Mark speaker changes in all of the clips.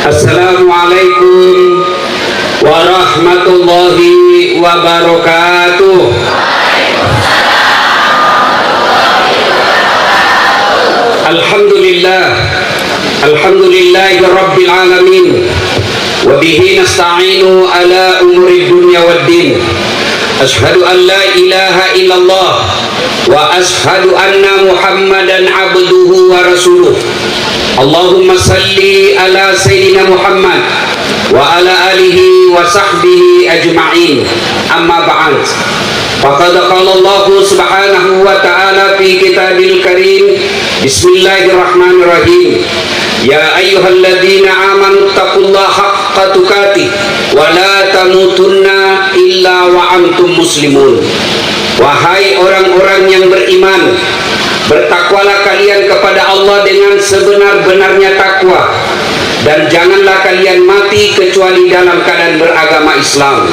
Speaker 1: Assalamualaikum warahmatullahi wabarakatuh. Alhamdulillahi rabbil alamin, wa bihi nasta'inu ala umuri dunya waddin. Ashhadu an la ilaha illallah wa ashhadu anna Muhammadan abduhu wa rasuluh. Allahumma salli ala sayyidina Muhammad wa ala alihi wa sahbihi ajma'in. Amma ba'd. Faqad qala Allah subhanahu wa ta'ala fi kitabil karim. Bismillahirrahmanirrahim. Ya ayyuhalladzina amanu taqullaha haqqa tuqatih wa la tamutunna illa wa antum muslimun. Wahai orang-orang yang beriman, bertakwalah kalian kepada Allah dengan sebenar-benarnya takwa, dan janganlah kalian mati kecuali dalam keadaan beragama Islam.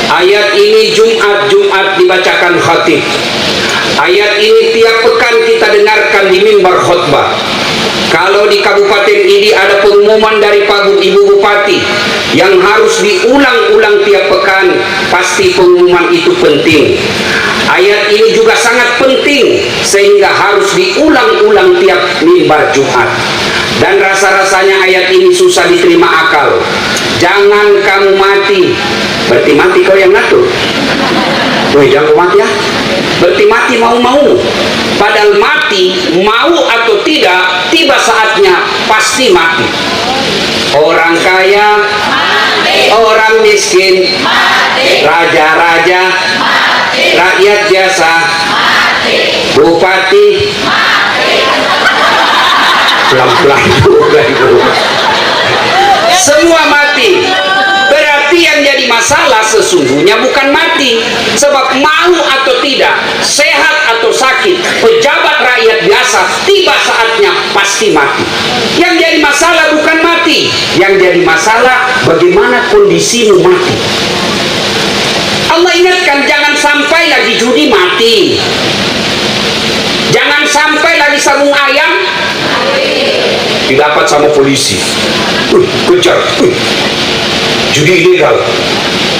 Speaker 1: Ayat ini Jumat dibacakan khatib. Ayat ini tiap pekan kita dengarkan di mimbar khutbah. Kalau di kabupaten ini ada pengumuman dari Pak Ibu Bupati yang harus diulang-ulang tiap pekan, pasti pengumuman itu penting. Ayat ini juga sangat penting sehingga harus diulang-ulang tiap mimbar Jumat. Dan rasa-rasanya ayat ini susah diterima akal. Jangan kamu mati. Berarti mati kau yang ngatur. Woi, jangan mati ya. Berarti mati mau-mau. Padahal mati, mau atau tidak, tiba saatnya pasti mati. Orang kaya, mati. Orang miskin, mati. Raja-raja, mati. Rakyat biasa, mati. Bupati, mati. Pelan-pelan juga itu. Semua mati. Berarti yang jadi masalah sesungguhnya bukan mati, sebab mau atau tidak, sehat atau sakit, pejabat rakyat biasa, tiba saatnya pasti mati. Yang jadi masalah bukan mati, yang jadi masalah bagaimana kondisimu mati. Allah ingatkan, jangan sampai lagi judi mati, jangan sampai lagi sabung ayam didapat sama polisi, kejar, judi ilegal,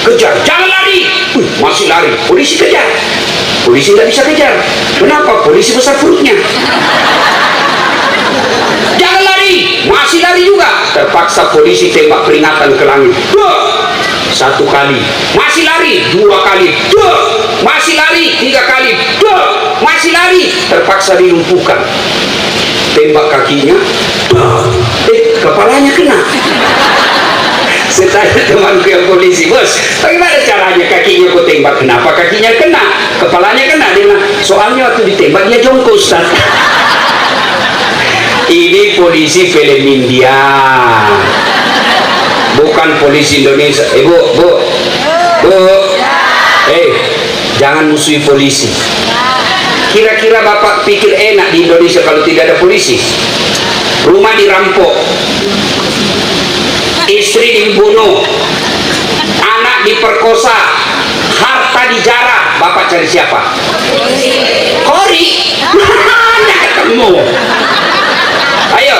Speaker 1: kejar, jangan lari, masih lari, polisi kejar, polisi nggak bisa kejar, kenapa? Polisi besar perutnya. Jangan lari, masih lari juga, terpaksa polisi tembak peringatan ke langit, satu kali, masih lari, dua kali, masih lari, tiga kali, masih lari, terpaksa dilumpuhkan, tembak kakinya, kepalanya kena. Saya tanya temanku yang polisi, bos, bagaimana caranya kakinya kau tembak? Kenapa kakinya kena? Kepalanya kena? Dia bilang, soalnya waktu ditembak dia jongkok, Ustaz. Ini polisi film India, bukan polisi Indonesia. Bu, jangan musuhi polisi. Kira-kira Bapak pikir enak di Indonesia kalau tidak ada polisi? Rumah dirampok, istri dibunuh, anak diperkosa, harta dijarah, Bapak cari siapa? Kori. Mana ketemu? Ayo,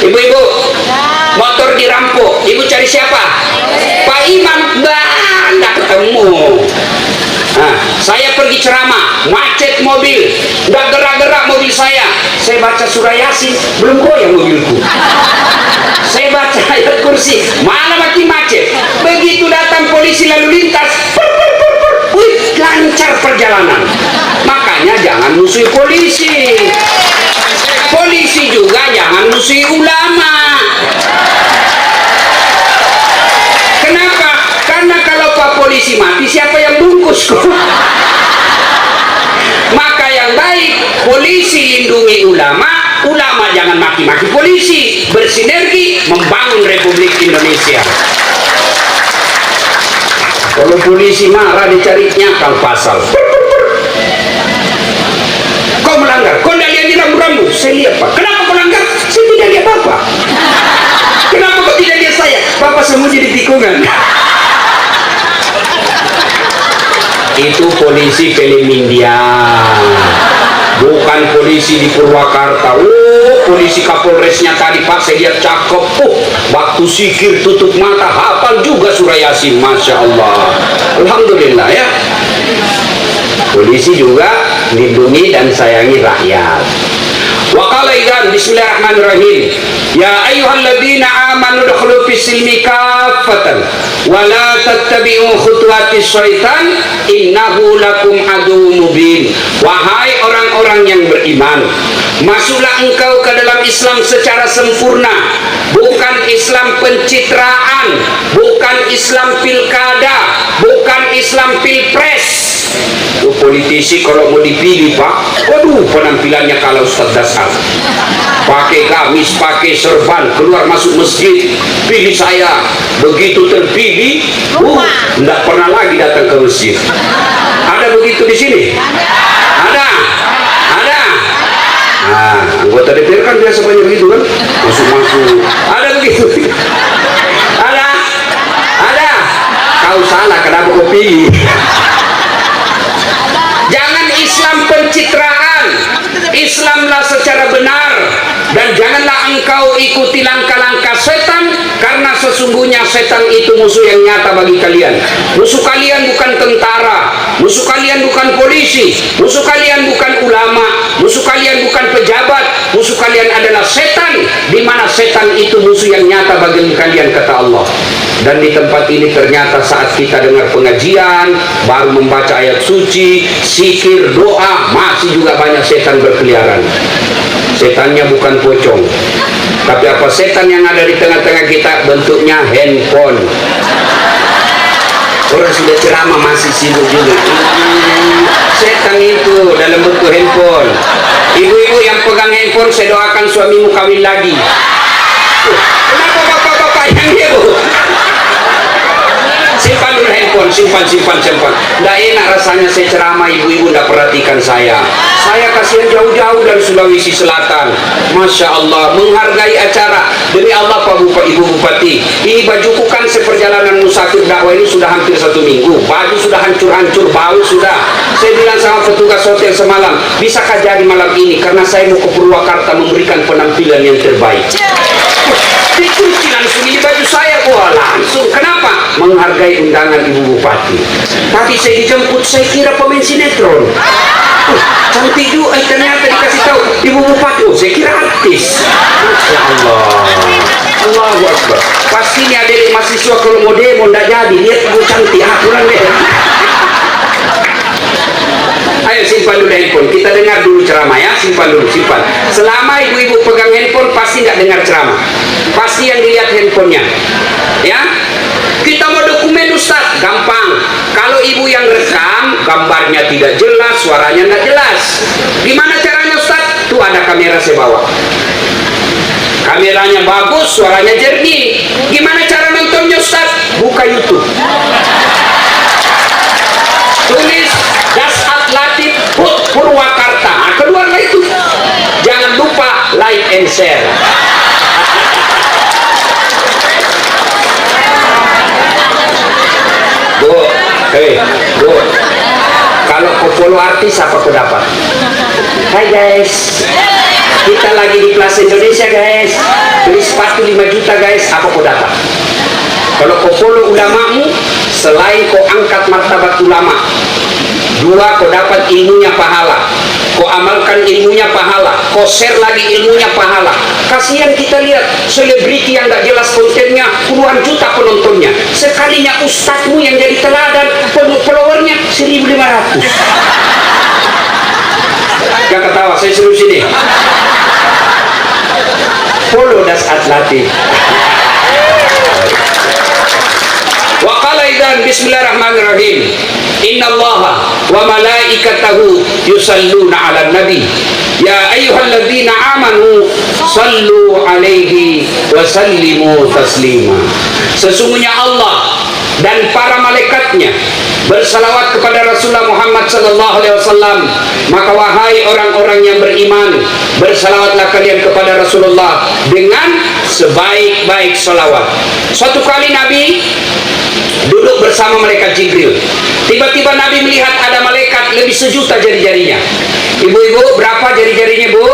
Speaker 1: ibu-ibu, motor dirampok, ibu cari siapa? Pak Imam. Mana ketemu? Nah, saya pergi ceramah, macet mobil, nggak gerak-gerak mobil saya baca surah Yasin, belum goyang mobilku. Saya baca ayat kursi, malah makin macet. Begitu datang polisi lalu lintas, lancar perjalanan. Makanya jangan musuhi polisi. Polisi juga jangan musuhi ulama. Kenapa? Karena kalau Pak polisi mati, siapa yang bungkus? Maka yang baik, polisi lindungi ulama, ulama jangan maki-maki polisi, bersinergi membangun Republik Indonesia. Kalau polisi marah dicari nyakal pasal. Kau melanggar, kau tidak lihat di rambu-rambu. Saya lihat, Pak. Kenapa kau melanggar? Saya tidak lihat apa. Kenapa kau tidak lihat saya? Bapak sembunyi di tikungan. Itu polisi film India, bukan polisi di Purwakarta. polisi Kapolresnya tadi, Pak, saya lihat cakep. Waktu zikir tutup mata hafal juga surah Yasin, Masya Allah. Alhamdulillah ya. Polisi juga lindungi dan sayangi rakyat. Wa qala idzan bismillahirrahmanirrahim. Ya ayyuhalladzina amanu udkhulu fis-silmi kaffatan wa la tattabi'u khutuwatis syaitan innahu lakum aduwwum mubin. Wahai orang-orang yang beriman, masuklah engkau ke dalam Islam secara sempurna, bukan Islam pencitraan, bukan Islam pilkada, bukan Islam pilpres. Politisi kalau mau dipilih, Pak, waduh penampilannya kalau Ustaz Dasar pakai gamis, pakai serban, keluar masuk masjid, pilih saya. Begitu terpilih, tidak pernah lagi datang ke masjid. Ada begitu di sini? Ada. Nah, anggota DPR kan biasa banyak begitu kan, masuk. Ada begitu? Ada. Kau salah, kenapa kau pilih? Jangan Islam pencitraan, Islamlah secara benar, dan janganlah engkau ikuti langkah-langkah setan, karena sesungguhnya setan itu musuh yang nyata bagi kalian. Musuh kalian bukan tentara, musuh kalian bukan polisi, musuh kalian bukan ulama, musuh kalian bukan pejabat, musuh kalian adalah setan, di mana setan itu musuh yang nyata bagi kalian, kata Allah. Dan di tempat ini ternyata saat kita dengar pengajian, baru membaca ayat suci, zikir, doa, masih juga banyak setan berkeliaran. Setannya bukan pocong, tapi apa setan yang ada di tengah-tengah kita? Bentuknya handphone. Orang sudah ceramah masih sibuk juga. Setan itu dalam bentuk handphone. Ibu-ibu yang pegang handphone, saya doakan suamimu kawin lagi. Kenapa bapak-bapak yang heboh? Simpan dulu handphone, simpan. Tidak enak rasanya saya ceramah, ibu-ibu tidak perhatikan saya. Saya kasihan jauh-jauh dari Sulawesi Selatan. Masya Allah, menghargai acara. Demi Allah, Pak Ibu Bupati, ini bajuku kan seperjalanan musafir dakwah ini sudah hampir 1 minggu. Baju sudah hancur-hancur, bau sudah. Saya bilang sama petugas hotel semalam, bisakah jadi malam ini? Karena saya mau ke Purwakarta memberikan penampilan yang terbaik. Dicuci langsung ini baju saya, langsung. Kenapa? Menghargai undangan Ibu Bupati. Tadi saya dijemput, saya kira pemain sinetron. Cantik juga, ternyata dikasih tahu Ibu Bupati. Saya kira artis. Masya Allah. Allahu Akbar. Pasti ini adik mahasiswa kalau mau demo tidak jadi, lihat Ibu cantik, kurang deh. Ayo simpan dulu handphone, kita dengar dulu ceramah ya. Simpan. Selama ibu-ibu pegang handphone pasti nggak dengar ceramah, pasti yang dilihat handphonenya ya. Kita mau dokumen Ustaz, gampang. Kalau ibu yang rekam, gambarnya tidak jelas, suaranya nggak jelas. Gimana caranya Ustaz? Tuh ada kamera saya bawa, kameranya bagus, suaranya jernih. Gimana cara nontonnya Ustaz? Buka YouTube, tulis Dasat Latif Purwakarta, keluarlah itu. Jangan lupa like and share. Bu, kalau kau follow artis apa kau dapat? Hai guys, kita lagi di Plaza Indonesia guys, beli sepatu 5 juta guys, apa kau dapat? Kalau kau follow ulamamu, selain kau angkat martabat ulama, 2, kau dapat ilmunya pahala, kau amalkan ilmunya pahala, kau share lagi ilmunya pahala. Kasihan kita lihat selebriti yang tidak jelas kontennya, puluhan juta penontonnya. Sekalinya ustadzmu yang jadi teladan, followernya 1.500. Gak ketawa, saya suruh sini. Follow Dasat Latif. Wa qala idzan bismillahirrahmanirrahim. Innallaha wa malaikatahu yusalluna 'alan nabi. Ya ayyuhalladzina amanu sallu 'alaihi wa sallimu taslima. Sesungguhnya Allah dan para malaikatnya bersalawat kepada Rasulullah Muhammad sallallahu alaihi wasallam. Maka wahai orang-orang yang beriman, bersalawatlah kalian kepada Rasulullah dengan sebaik-baik salawat. Suatu kali Nabi duduk bersama malaikat Jibril. Tiba-tiba Nabi melihat ada malaikat lebih 1 juta jari-jarinya. Ibu-ibu, berapa jari-jarinya, Bu?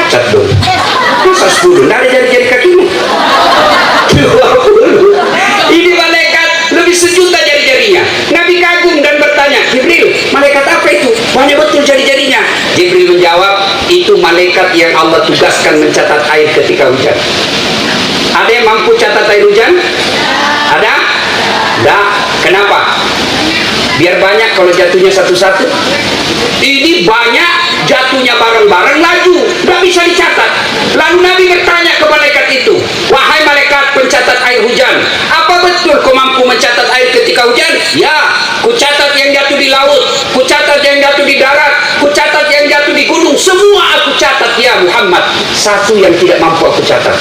Speaker 1: cacat dong. Masa 10? Nggak ada jari-jari kakimu. 20. Ini malaikat lebih sejuta jari-jarinya. Nabi kagum dan bertanya, Jibril, malaikat apa itu? Banyak betul jari-jarinya. Jibril menjawab, itu malaikat yang Allah tugaskan mencatat air ketika hujan. Ada yang mampu catat air hujan? Ada? Tidak. Kenapa? Biar banyak kalau jatuhnya satu-satu. Ini banyak jatuhnya bareng-bareng laju, nggak bisa dicatat. Lalu Nabi bertanya ke malaikat itu, wahai malaikat pencatat air hujan, apa betul kau mampu mencatat air ketika hujan? Ya, ku catat yang jatuh di laut, ku catat yang jatuh di darat, ku catat yang jatuh di gunung, semua aku catat ya Muhammad. Satu yang tidak mampu aku catat.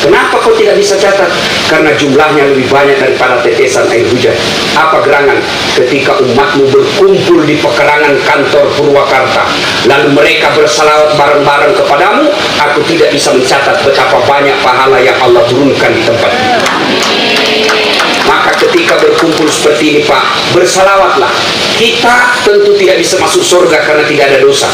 Speaker 1: Kenapa kau tidak bisa catat? Karena jumlahnya lebih banyak daripada tetesan air hujan. Apa gerangan ketika umatmu berkumpul di pekarangan kantor Purwakarta, lalu mereka bersalawat bareng-bareng kepadamu, aku tidak bisa mencatat betapa banyak pahala yang Allah turunkan di tempat ini. Maka ketika berkumpul seperti ini Pak, bersalawatlah. Kita tentu tidak bisa masuk surga karena tidak ada dosa.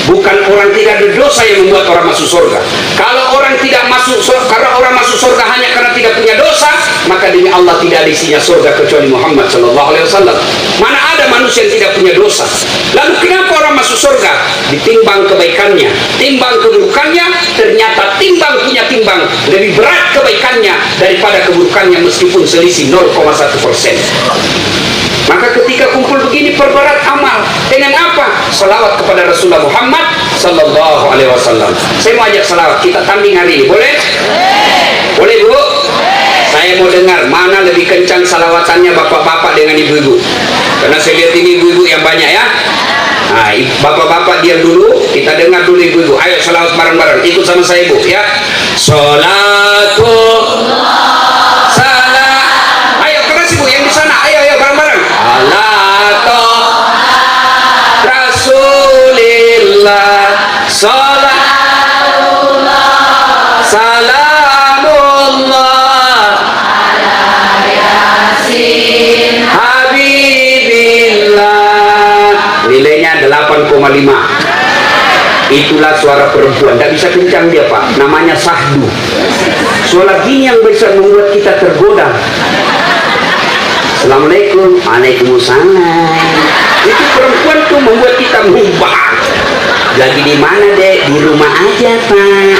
Speaker 1: Bukan orang tidak ada dosa yang membuat orang masuk surga. Kalau orang tidak masuk surga, karena orang masuk surga hanya karena tidak punya dosa, maka demi Allah tidak ada isinya surga kecuali Muhammad SAW. Mana ada manusia yang tidak punya dosa? Lalu kenapa orang masuk surga? Ditimbang kebaikannya, timbang keburukannya, ternyata timbang punya timbang lebih berat kebaikannya daripada keburukannya meskipun selisih 0,1%. Maka ketika kumpul begini perberat amal dengan apa? Salawat kepada Rasulullah Muhammad Sallallahu Alaihi Wasallam. Saya mau ajak salawat, kita tanding hari ini, boleh? Boleh Bu? Saya mau dengar mana lebih kencang salawatannya bapak-bapak dengan ibu-ibu. Karena saya lihat ini ibu-ibu yang banyak ya. Nah, bapak-bapak diam dulu, kita dengar dulu ibu-ibu. Ayo salawat bareng-bareng, ikut sama saya Bu ya. Salatullah. Salatullah salamullah ala yasin habibillah. Nilainya 8,5. Itulah suara perempuan. Tidak bisa kencang dia Pak. Namanya sahdu. Suara gini yang bisa membuat kita tergoda. Assalamualaikum. Waalaikumsalam. Itu perempuan tuh membuat kita mubah. Lagi di mana Dek? Di rumah aja Pak.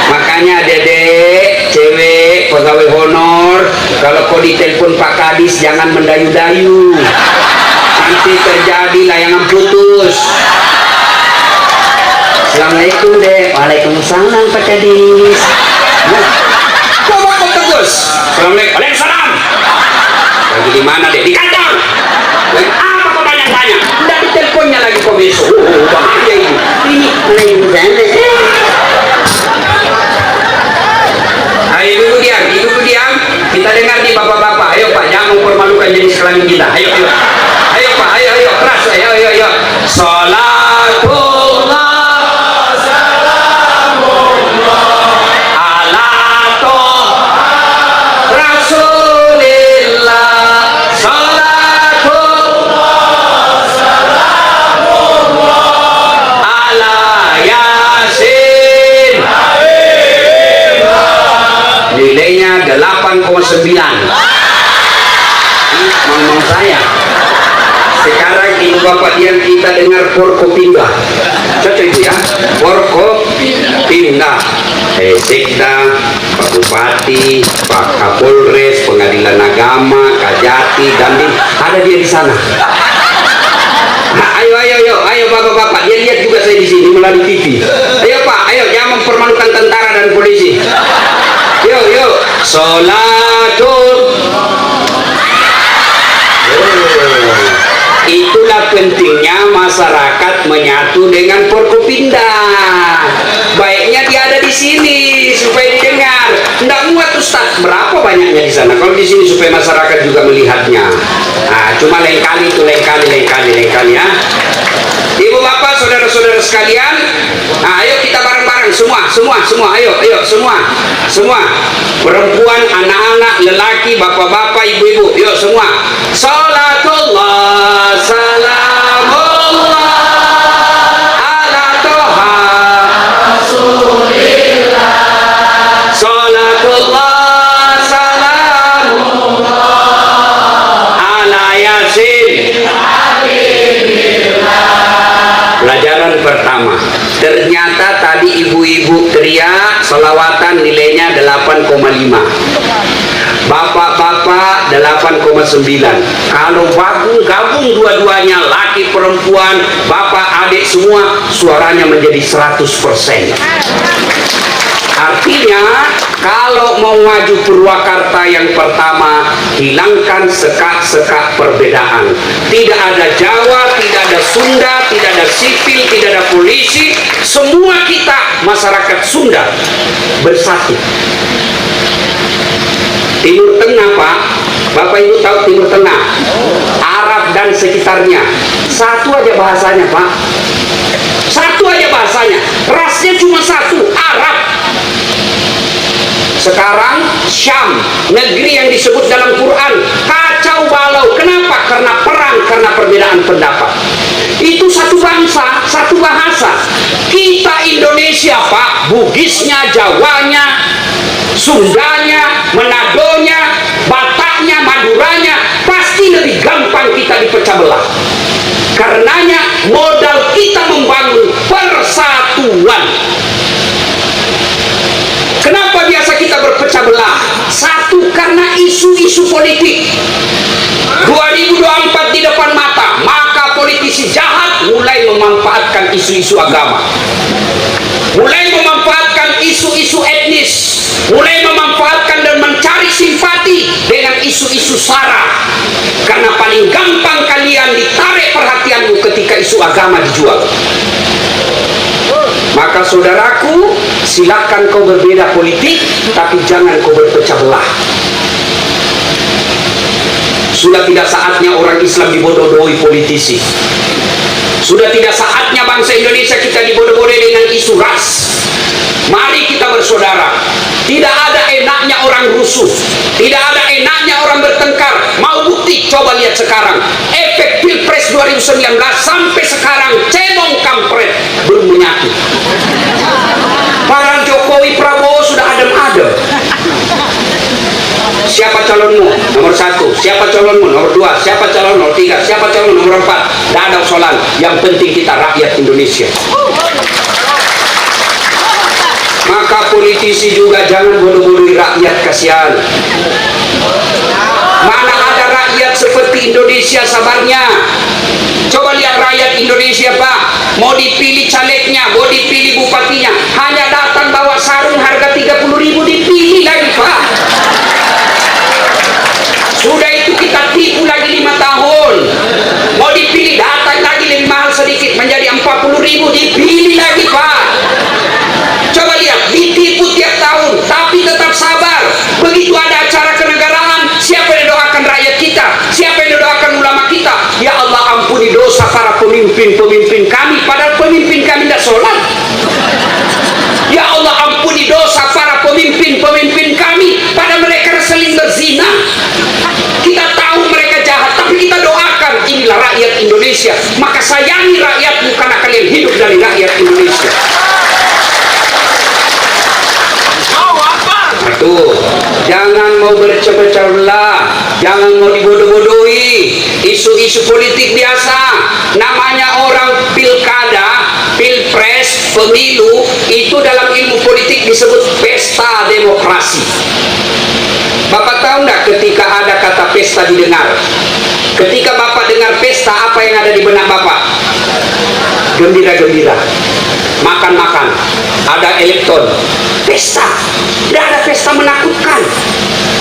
Speaker 1: Makanya Dedek, cewek pegawai honor, kalau kau ditelepon Pak Kadis jangan mendayu-dayu. Nanti terjadi layangan putus. Assalamualaikum Dek. Waalaikumsalam Pak Kadis. Coba kau tegus. Assalamualaikum. Waalaikumsalam. Lagi di mana Dek? Di kantor. Apa kau tanya-tanya? Udah diteleponnya lagi kau besok. Bahaya ini. Ini ayo dulu diam. Kita dengar nih bapak-bapak. Ayo Pak, jangan mempermalukan jenis kelamin kita. Ayo Pak, ayo keras. Ayo. Salatullah salamullah ala Rasulillah. Salatullah salamullah ala yasin. Nilainya 8,9. Ngomong saya. Sekarang ibu bapak yang kita dengar Forkopimda. Cocok itu ya. Forkopimda. Sekda, Pak Bupati, Pak Kapolres, Pengadilan Agama, Kajati, Dandim, ada dia di sana. Nah, ayo bapak-bapak, dia lihat juga saya di sini melalui TV. Ayo Pak, ayo jangan mempermalukan tentara dan polisi. Yuk. Salatul. Itulah pentingnya masyarakat menyatu dengan Forkopimda. Baiknya dia ada di sini supaya didengar. Nggak muat Ustaz, berapa banyaknya di sana? Kalau di sini supaya masyarakat juga melihatnya. Nah, cuma lain kali ya. Ibu bapak, saudara-saudara sekalian, nah, ayo kita bareng-bareng semua, ayo semua. Perempuan, anak-anak, lelaki, bapak-bapak, ibu-ibu, yuk semua. Salatullah salamullah ala Toha Rasul selawatan nilainya 8,5. Bapak-bapak 8,9. Kalau gabung dua-duanya, laki perempuan, bapak adik semua, suaranya menjadi 100%. Artinya kalau mau maju Purwakarta, yang pertama hilangkan sekat-sekat perbedaan. Tidak ada Jawa, tidak ada Sunda, tidak ada sipil, tidak ada polisi. Semua kita masyarakat Sunda bersatu. Timur Tengah, Pak, Bapak Ibu tahu Timur Tengah, Arab dan sekitarnya, satu aja bahasanya, Pak. Satu aja bahasanya, rasnya cuma satu, Arab. Sekarang Syam, negeri yang disebut dalam Quran, kacau balau. Kenapa? Karena perang, karena perbedaan pendapat. Itu satu bangsa, satu bahasa. Kita Indonesia, Pak, Bugisnya, Jawanya, Sundanya, Manadonya, Bataknya, Maduranya, pasti lebih gampang kita dipecah belah. Karenanya modal kita membangun persatuan. Kenapa biasa kita berpecah belah? Satu, karena isu-isu politik. 2024 di depan mata, maka politisi jahat mulai memanfaatkan isu-isu agama, mulai memanfaatkan isu-isu etnis, mulai memanfaatkan dan mencari simpati dengan isu-isu sara. Karena paling gampang kalian ditarik perhatianmu ketika isu agama dijual. Maka saudaraku, silakan kau berbeda politik, tapi jangan kau berpecah belah. Sudah tidak saatnya orang Islam dibodoh-bodohi politisi. Sudah tidak saatnya bangsa Indonesia kita dibodoh-bodohi dengan isu ras. Mari kita bersaudara. Tidak ada enaknya orang rusuh, tidak ada enaknya orang bertengkar. Mau bukti? Coba lihat sekarang. Efek Pilpres 2019 sampai sekarang cebong kampret belum menyatu. Para Jokowi Prabowo sudah adem-adem. Siapa calonmu? Nomor 1. Siapa calonmu? Nomor 2. Siapa calon nomor 3? Siapa calon nomor 4? Tidak ada usulan. Yang penting kita rakyat Indonesia. Maka politisi juga jangan bodoh-bodohi rakyat, kasihan. Mana ada rakyat seperti Indonesia sabarnya. Coba lihat rakyat Indonesia, Pak. Mau dipilih calegnya, mau dipilih bupatinya, hanya datang bawa sarung harga 30.000 dipilih lagi, Pak. Sudah itu kita tipu lagi 5 tahun. Mau dipilih datang lagi lebih mahal sedikit menjadi 40.000 dipilih lagi, Pak. Coba lihat, ditipu tiap tahun, tapi tetap sabar. Begitu ada acara kenegaraan, siapa yang doakan rakyat kita? Siapa yang doakan ulama kita? Ya Allah, ampuni dosa para pemimpin-pemimpin kami, padahal pemimpin kami tidak sholat. Ya Allah, ampuni dosa para pemimpin-pemimpin kami, padahal mereka seling berzina. Kita tahu mereka jahat, tapi kita doakan. Inilah rakyat Indonesia. Maka sayangi rakyatmu karena kalian hidup dari rakyat Indonesia. Tuh, jangan mau berpecah belah, jangan mau dibodoh-bodohi. Isu-isu politik biasa, namanya orang pilkada, pilpres, pemilu, itu dalam ilmu politik disebut pesta demokrasi. Bapak tahu enggak ketika ada kata pesta didengar? Ketika Bapak dengar pesta, apa yang ada di benak Bapak? Gembira-gembira, makan-makan, ada elektron, pesta. Tidak ada pesta menakutkan.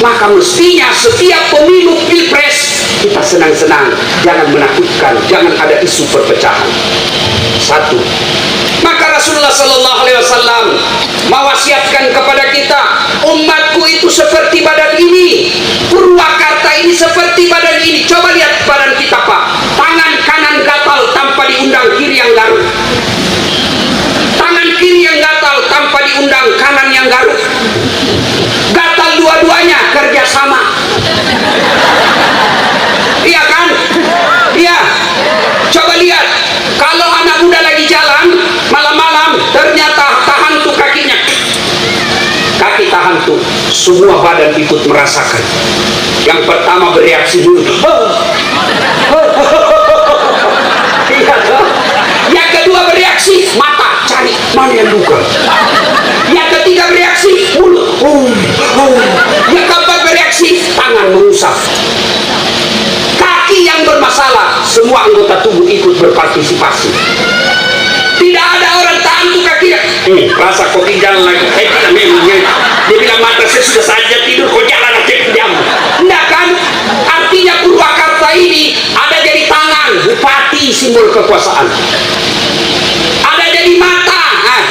Speaker 1: Maka mestinya setiap pemilu pilpres kita senang-senang, jangan menakutkan, jangan ada isu perpecahan. Satu. Maka Rasulullah Sallallahu Alaihi Wasallam mewasiatkan kepada kita, umatku itu seperti badan ini, Purwakarta ini seperti badan ini. Coba lihat badan kita, Pak. Tangan kanan gatal tanpa diundang kiri yang garuk. Tangan kiri yang gatal tanpa diundang kanan yang garuk. Gatal dua-duanya kerjasama. Iya kan? Iya. Coba lihat, kalau anak muda lagi jalan malam-malam, ternyata tahan tuh kakinya. Kaki tahan tuh, semua badan ikut merasakan. Yang pertama bereaksi dulu. Iya kan? Yang kedua bereaksi, mata cari mana yang luka. Yang ketiga bereaksi Ya kapan bereaksi? Tangan mengusap. Kaki yang bermasalah, semua anggota tubuh ikut berpartisipasi. Tidak ada orang tahan tuh kakinya. Rasa kopi jalan lagi. Memangnya dia bilang mata saya sudah saja tidur, kok jalan aja jam. Enggak kan? Artinya Purwakarta ini ada jadi tangan, bupati simbol kekuasaan. Ada jadi mata,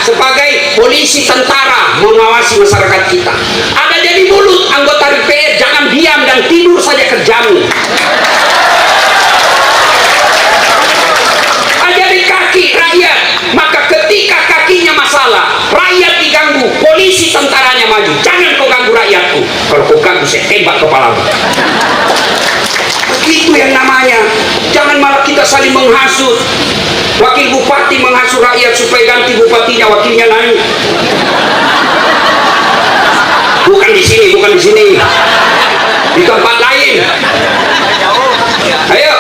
Speaker 1: sebagai polisi tentara mengawasi masyarakat kita. Ada jadi mulut, anggota DPR, jangan diam dan tidur saja kerjamu. Ada jadi kaki rakyat, maka ketika kakinya masalah, rakyat diganggu, polisi tentaranya maju. Jangan kau ganggu rakyatku. Kalau kau ganggu saya tembak kepalamu. Itu yang namanya. Jangan malah kita saling menghasut. Wakil bupati menghasut rakyat supaya ganti bupatinya, wakilnya naik. Bukan di sini, bukan di sini. Di tempat lain. Ayo.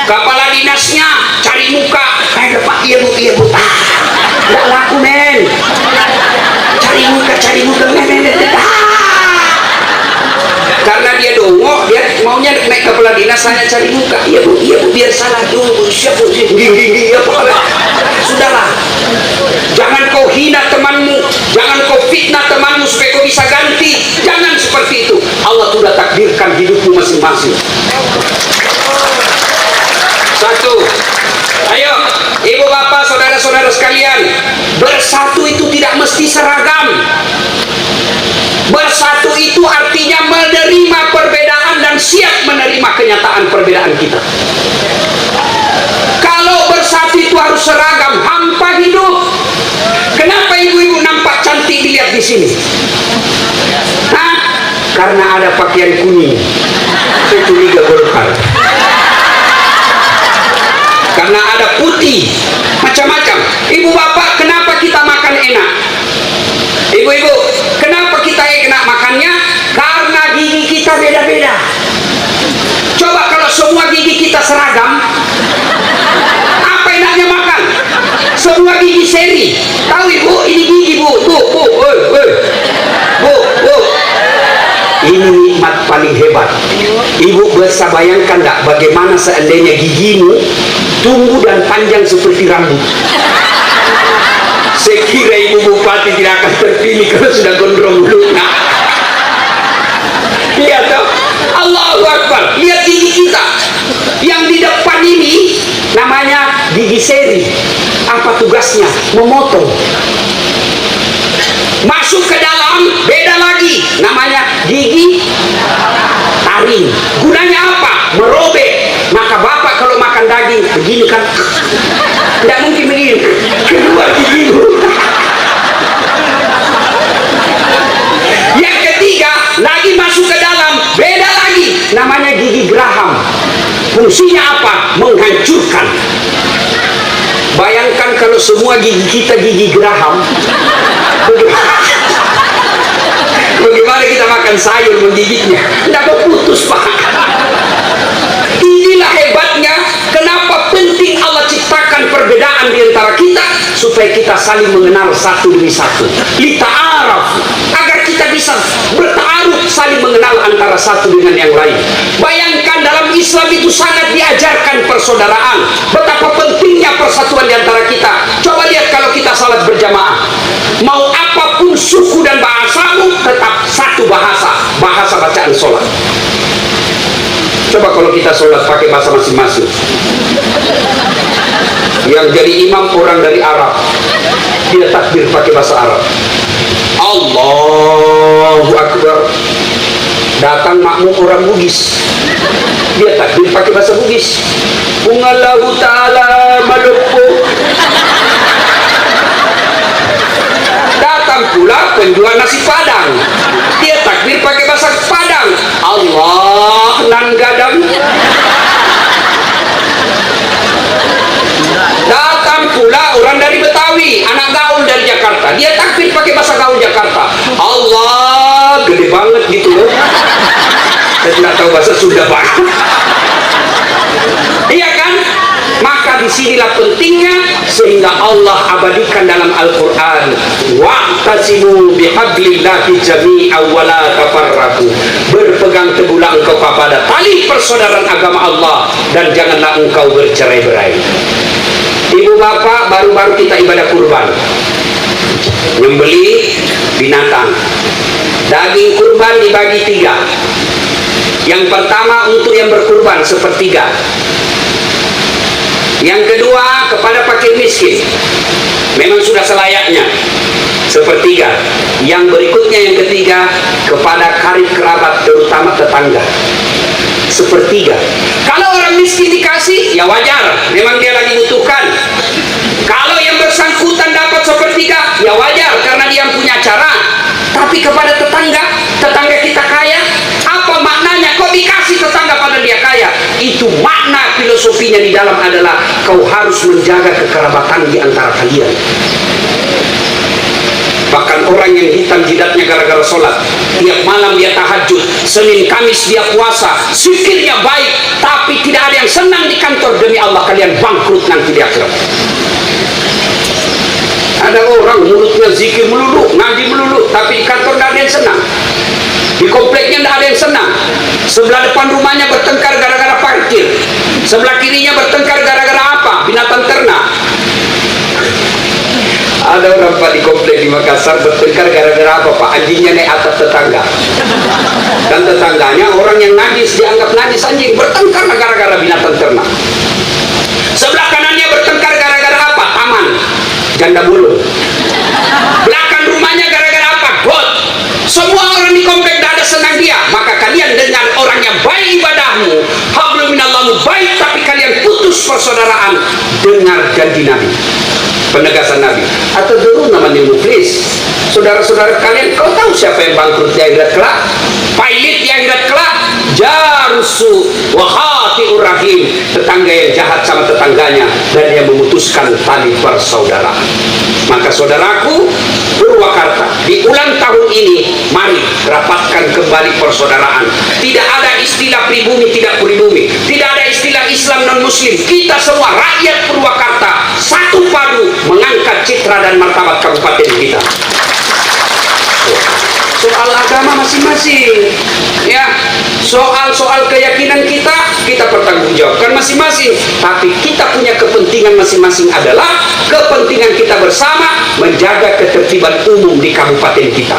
Speaker 1: Kepala dinasnya cari muka. Ayo Pak, iya bu. Nggak laku men. Cari muka men. Karena dia dongok, dia maunya naik kepala dinas, saya cari muka. Iya bu, biar salah dulu. Siap bu, gini ya Pak. Sudahlah, jangan kau hina temanmu, jangan kau fitnah temanmu supaya kau bisa ganti. Jangan seperti itu. Allah sudah takdirkan hidupmu masing-masing. Satu. Ayo, ibu bapak, saudara-saudara sekalian, bersatu itu tidak mesti seragam. Bersatu itu artinya menerima perbedaan dan siap menerima kenyataan perbedaan kita. Kalau bersatu itu harus seragam, hampa hidup. Kenapa ibu-ibu nampak cantik dilihat di sini? Hah? Karena ada pakaian kuning. Saya curiga Golkar. Karena ada putih, macam-macam. Ibu bapak, kenapa kita makan enak? Ibu-ibu, kenapa kita enak makannya? Karena gigi kita beda-beda. Coba kalau semua gigi kita seragam, apa enaknya makan? Semua gigi seri. Tahu ibu, ini gigi bu, bu. Ini nikmat paling hebat. Ibu bisa bayangkan enggak bagaimana seandainya gigimu tumbuh dan panjang seperti rambut? Saya kira ibu bupati tidak akan terpilih kalau sudah gondrong lunak. Lihat toh, Allahu Akbar. Lihat gigi kita yang di depan ini namanya gigi seri. Apa tugasnya? Memotong. Masuk ke dalam beda lagi, namanya gigi taring. Gunanya apa? Merobek. Maka bapak kalau makan daging begini kan, tidak mungkin begini. Kedua gigi. Yang ketiga lagi masuk ke dalam beda lagi, namanya gigi geraham. Fungsinya apa? Menghancurkan. Bayangkan kalau semua gigi kita gigi geraham, bagaimana kita makan sayur menggigitnya? Tidak mau putus pak. Inilah hebatnya. Kenapa penting Allah ciptakan perbedaan di antara kita, supaya kita saling mengenal satu demi satu. Lita'araf, agar kita bisa bertaaruf, saling mengenal antara satu dengan yang lain. Bayangkan dalam Islam itu sangat diajarkan persaudaraan. Betapa pentingnya persatuan di antara kita. Coba lihat kalau kita salat berjamaah, mau apapun suku dan bahasamu, tetap satu bahasa bacaan sholat. Coba kalau kita sholat pakai bahasa masing-masing. Yang jadi imam orang dari Arab, dia takbir pakai bahasa Arab. Allahu Akbar. Datang makmum orang Bugis, dia takbir pakai bahasa Bugis. Allahu Ta'ala Maluku. Datang pula penjual nasi Padang, dia takbir pakai bahasa Padang. Allah nan gadang. Datang pula orang dari Betawi, anak gaul dari Jakarta, dia takbir pakai bahasa gaul Jakarta. Allah, gede banget gitu loh. Saya tidak tahu bahasa Sunda pak. Iya kan? Maka disinilah pentingnya, sehingga Allah abadikan dalam Al-Quran, wa'tasimu bihablillahi jami'an wa la tafarraqu. Berpegang teguhlah engkau kepada tali persaudaraan agama Allah dan janganlah engkau bercerai-berai. Ibu bapak, baru-baru kita ibadah kurban, nyembeli binatang. Daging kurban dibagi 3. Yang pertama untuk yang berkurban sepertiga. Yang kedua kepada fakir miskin, memang sudah selayaknya sepertiga. Yang berikutnya yang ketiga kepada karib kerabat terutama tetangga sepertiga. Kalau orang miskin dikasih ya wajar, memang dia lagi butuhkan. Kalau yang bersangkutan dapat sepertiga ya wajar karena dia punya acara. Tapi kepada tetangga kita kaya, apa maknanya kok dikasih tetangga pada dia kaya? Itu makna filosofinya di dalam adalah kau harus menjaga kekerabatan di antara kalian. Bahkan orang yang hitam jidatnya gara-gara sholat, tiap malam dia tahajud, Senin Kamis dia puasa, zikirnya baik, tapi tidak ada yang senang di kantor, demi Allah kalian bangkrut nanti di akhirat. Ada orang mulutnya zikir melulu, ngaji melulu, tapi di kantor tidak ada yang senang, di kompleknya tidak ada yang senang. Sebelah depan rumahnya bertengkar gara-gara parkir, sebelah kirinya bertengkar gara-gara apa? Binatang ternak. Ada orang Pak di komplek di Makassar bertengkar gara-gara apa Pak? Anjingnya naik atas tetangga, dan tetangganya orang yang najis, dianggap najis anjing, bertengkar gara-gara binatang ternak. Sebelah kanannya bertengkar gara-gara apa? Taman janda bolong. Belakang rumahnya gara-gara apa? Got. Semua orang di komplek tidak ada senang dia. Maka kalian dengan orang yang baik ibadahmu, hablum minallah baik, tapi kalian putus persaudaraan, dengar janji Nabi, penegasan Nabi. Atau dulu namanya muflis. Saudara-saudara kalian, kau tahu siapa yang bangkrut di akhirat kelak? Pailit di akhirat kelak, jarusu wa khati'ur rahim, tetangga yang jahat sama tetangganya dan dia memutuskan tali persaudaraan. Maka saudaraku Purwakarta, di ulang tahun ini mari rapatkan kembali persaudaraan. Tidak ada istilah pribumi tidak pribumi, tidak ada istilah Islam non muslim. Kita semua rakyat Purwakarta satu padu mengangkat citra dan martabat kabupaten kita. Soal agama masing-masing, ya, soal keyakinan kita pertanggungjawabkan masing-masing. Tapi kita punya kepentingan masing-masing adalah kepentingan kita bersama menjaga ketertiban umum di kabupaten kita.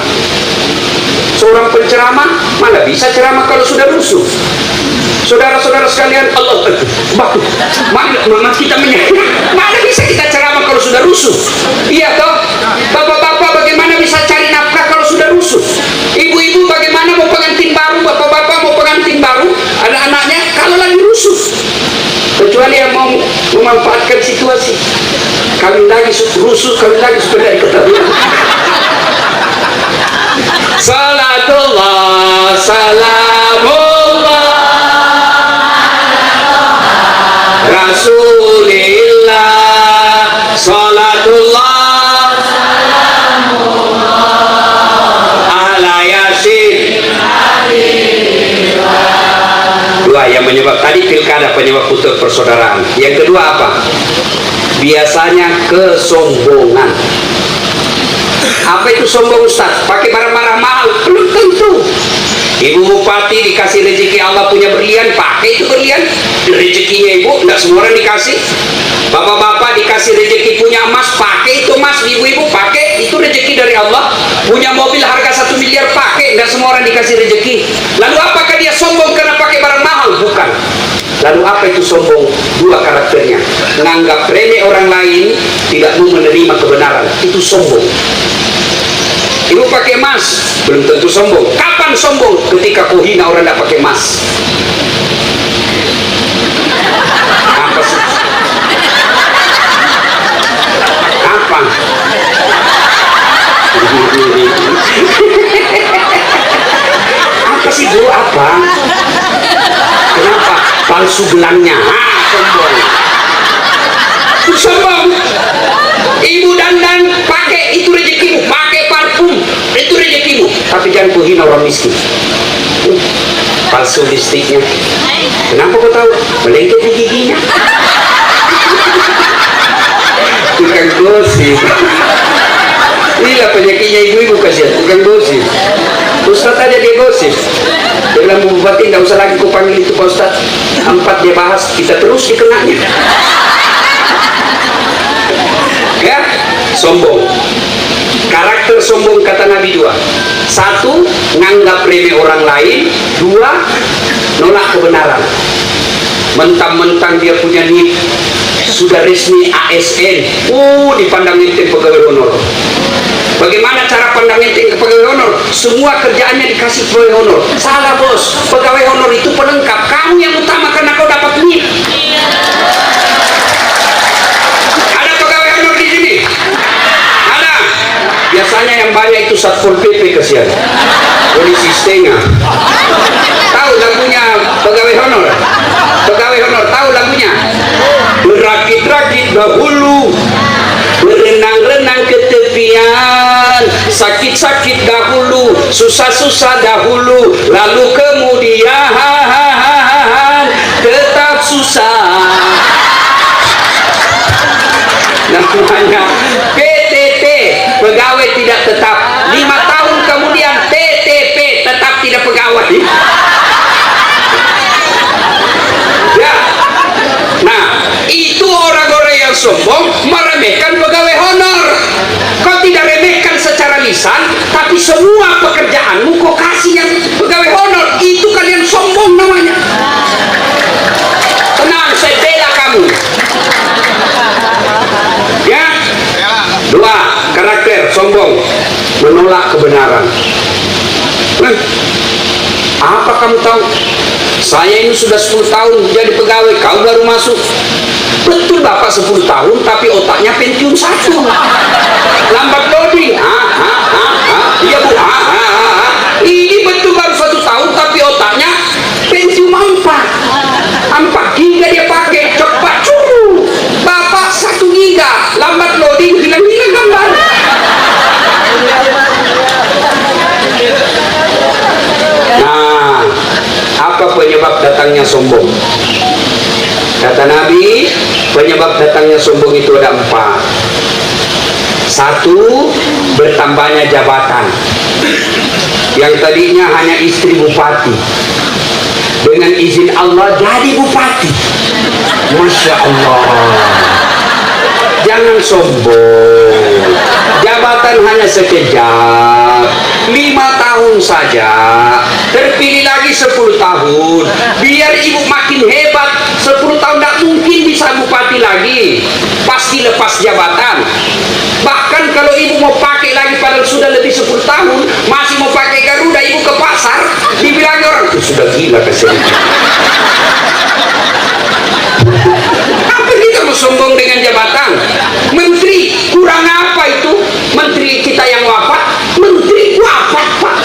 Speaker 1: Seorang penceramah mana bisa ceramah kalau sudah rusuh? Saudara-saudara sekalian, Allah mana kita mana bisa kita ceramah kalau sudah rusuh? Iya toh? Bapak-bapak bagaimana bisa cari nafkah kalau sudah rusuh? Ibu-ibu bagaimana mau pengantin baru? Bapak-bapak mau pengantin baru? Ada anaknya kalau lagi rusuh. Kecuali yang mau memanfaatkan situasi, kawin lagi rusuh, kawin lagi supaya diketahui. Salatullah, salamullah Rasulillah, salatullah ala yasin. Dua yang menyebab tadi pilkada, penyebab putus persaudaraan. Yang kedua apa? Biasanya kesombongan. Apa itu sombong Ustaz? Pakai barang-barang mahal? Belum tentu. Ibu bupati dikasih rezeki Allah punya berlian, pakai itu berlian. Rezekinya ibu, tidak semua orang dikasih. Bapak-bapak dikasih rezeki punya emas, pakai itu emas. Ibu-ibu pakai, itu rezeki dari Allah. Punya mobil harga 1 miliar, pakai, tidak semua orang dikasih rezeki. Lalu apakah dia sombong karena pakai barang mahal? Bukan. Lalu apa itu sombong? Dua karakternya. Menganggap remeh orang lain, tidak mau menerima kebenaran. Itu sombong. Ibu pakai emas, belum tentu sombong. Kapan sombong? Ketika kau hina orang tidak pakai emas. Apa sih? Kapan? Apa sih Bu? Apa? Kenapa? Palsu gelangnya. Sombong. Sombong. Ibu dandan pakai, itu rezekimu. Pakai parfum, itu rezekimu. Tapi jangan kau hina orang miskin. Palsu lipstiknya. Kenapa kau tahu? Melengket di giginya. Tukang gosip. Inilah penyakitnya ibu-ibu kasihan, bukan gosip. Ustaz aja dia gosip. Dia bilang, Bu Bupati nggak usah lagi ku panggil itu Pak Ustaz. 4 dia bahas, kita terus dikenanya. Ya, sombong. Karakter sombong kata Nabi 2. 1, nganggap remeh orang lain. 2, nolak kebenaran. Mentang-mentang dia punya NIP, sudah resmi ASN, dipandang enteng pegawai honor. Bagaimana cara pandang enteng ke pegawai honor? Semua kerjaannya dikasih pegawai honor. Salah bos, pegawai honor itu pelengkap. Kamu yang utama karena kau dapat NIP. Ada pegawai honor di sini? Ada. Biasanya yang banyak itu Satpol PP kesian. Polisi setengah. Tahu lagunya pegawai honor? Pegawai honor tahu lagunya? Berakit-rakit dahulu, berenang-renang ke tepian, sakit-sakit dahulu, susah-susah dahulu, lalu kemudian tetap susah. Namanya PTT, pegawai tidak tetap. 5 tahun kemudian TTP, tetap tidak pegawai. Ya. Nah, itu orang-orang yang sombong meremehkan pegawai honor. Kau tidak remehkan secara lisan, tapi semua pekerjaanmu kau kasih yang pegawai honor. Itu kalian sombong namanya. Tenang, saya bela kamu. Ya. 2, karakter sombong, menolak kebenaran. Apa kamu tahu? Saya ini sudah 10 tahun jadi pegawai, kau baru masuk. Betul Bapak 10 tahun, tapi otaknya Pentium 1. Lambat loading. Iya Bu. Ini betul baru 1 tahun, tapi otaknya Pentium 4 giga dia pakai, cepat curu. Bapak 1 giga, lambat loading, hilang-hilang gambar. Nah, apa penyebab datangnya sombong? Kata Nabi, penyebab datangnya sombong itu ada 4. 1, bertambahnya jabatan. Yang tadinya hanya istri bupati, dengan izin Allah jadi bupati. Masya Allah. Jangan sombong. Jabatan hanya sekejap, 5 tahun saja. Terpilih lagi 10 tahun. Biar ibu makin hebat, 10 tahun tidak mungkin bisa bupati lagi. Pasti lepas jabatan. Bahkan kalau ibu mau pakai lagi padahal sudah lebih 10 tahun, masih mau pakai Garuda, ibu ke pasar, dibilang orang itu sudah gila kesian. Apa kita mau sombong dengan jabatan? Menteri, kurang apa itu? Menteri kita yang wafat, menteri wafat Pak.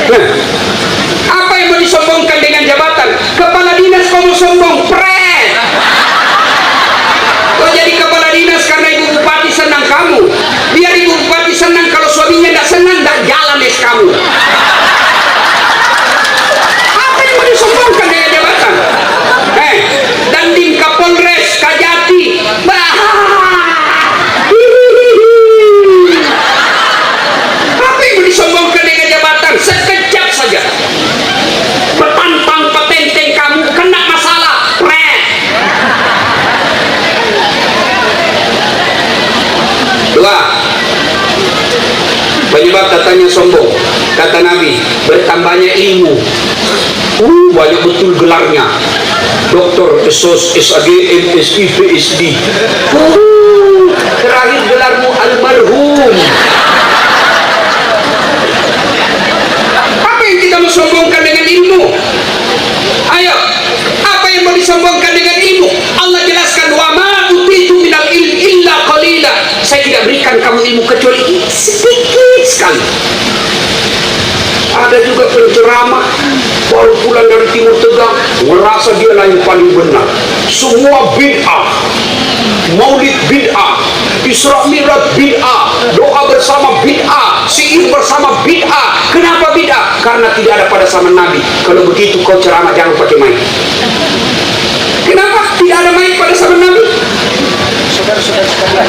Speaker 1: Nah, apa yang mau disombongkan dengan jabatan? Kepala dinas kau mau sombong, pret. Kau jadi kepala dinas karena ibu bupati senang kamu. Biar ibu bupati senang, kalau suaminya tidak senang, tidak jalan es kamu. Apa yang mau disombongkan dengan jabatan? Dandim Kapolres Kajati. Apa yang mau disombongkan dengan jabatan? Sekejap saja. Petantang petenteng kamu kena masalah. Pret. 2, penyebab datangnya sombong. Kata Nabi, bertambahnya ilmu. Banyak betul gelarnya. Doktor, SOS, SAG, MSI, PSD. Terakhir gelarmu almarhum. Apa yang kita mau sombongkan dengan ilmu? Ayo, apa yang mau disombongkan dengan ilmu? Allah jelaskan, wa ma utitu minal ilmi illa qalila. Saya tidak berikan kamu ilmu kecuali sedikit sekali. Ada juga penceramah baru pulang dari Timur Tengah, merasa dia lah yang paling benar. Semua bid'ah, maulid bid'ah, Isra Mi'raj bid'ah, doa bersama bid'ah, sihir bersama bid'ah. Kenapa bid'ah? Karena tidak ada pada zaman Nabi. Kalau begitu kau ceramah jangan pakai mic. Kenapa tidak ada mic pada zaman Nabi? Saudara-saudara sekalian,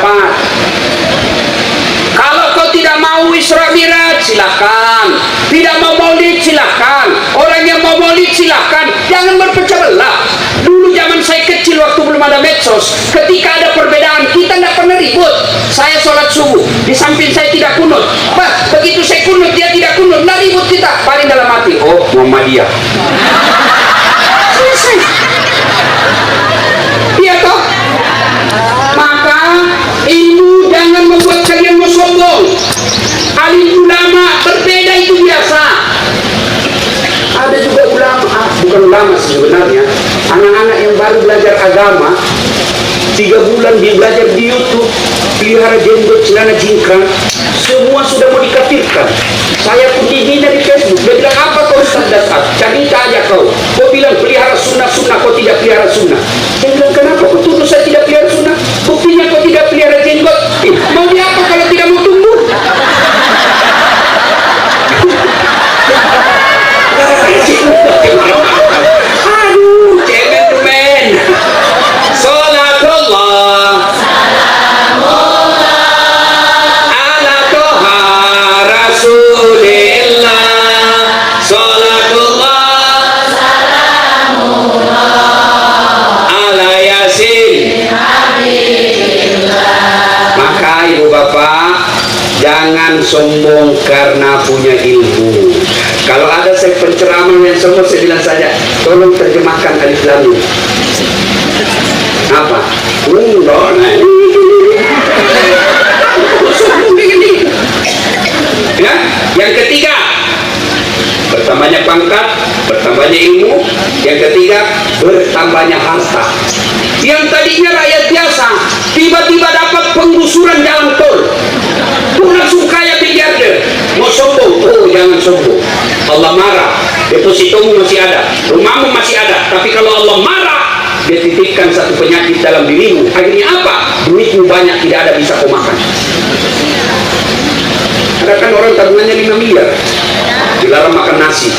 Speaker 1: dapat. Kalau kau tidak mau Isra Mi'raj, silakan. Tidak mau Maulid, silakan. Orang yang mau Maulid, silakan. Jangan berpecah belah. Dulu zaman saya kecil, waktu belum ada medsos, ketika ada perbedaan, kita tidak pernah ribut. Saya sholat subuh, di samping saya tidak kunut. Bah, begitu saya kunut, dia tidak kunut, tidak ribut kita. Paling dalam hati, oh Muhammadiyah. Selesai. Iya toh? Maka ilmu jangan membuat kalian mau sombong. Alim ulama berbeda itu biasa. Ada juga ulama, bukan ulama sebenarnya, anak-anak yang baru belajar agama, 3 bulan dia belajar di YouTube, pelihara jenggot, celana jingkrang, semua sudah mau dikafirkan. Saya pun dihina di Facebook. Dia bilang, apa kau Ustaz Dasar? Cerita aja kau. Kau bilang pelihara sunnah-sunnah, kau tidak pelihara sunnah. Saya bilang, kenapa kau tuduh saya tidak pelihara sunnah? Buktinya kau tidak pelihara jenggot. Mau dia apa kalau tidak mau tumbuh? Aduh, cemen. Salatullah ala toha rasulillah. Salatullah ala yasin. Maka ibu bapak, jangan sombong karena punya ilmu. Kalau ada saya penceramah yang sombong, saya bilang saja, tolong terjemahkan alif lam mim. Apa? Ya, yang ketiga, bertambahnya pangkat, bertambahnya ilmu. Yang ketiga, bertambahnya harta. Yang tadinya rakyat biasa, tiba-tiba dapat penggusuran jalan tol, tuh langsung kaya miliarder. Mau sombong? Oh, jangan sombong. Allah marah. Depositomu masih ada, rumahmu masih ada, tapi kalau Allah marah, dia titipkan satu penyakit dalam dirimu. Akhirnya apa? Duitmu banyak, tidak ada bisa kau makan. Ada kan orang tabungannya 5 miliar, dilarang makan nasi.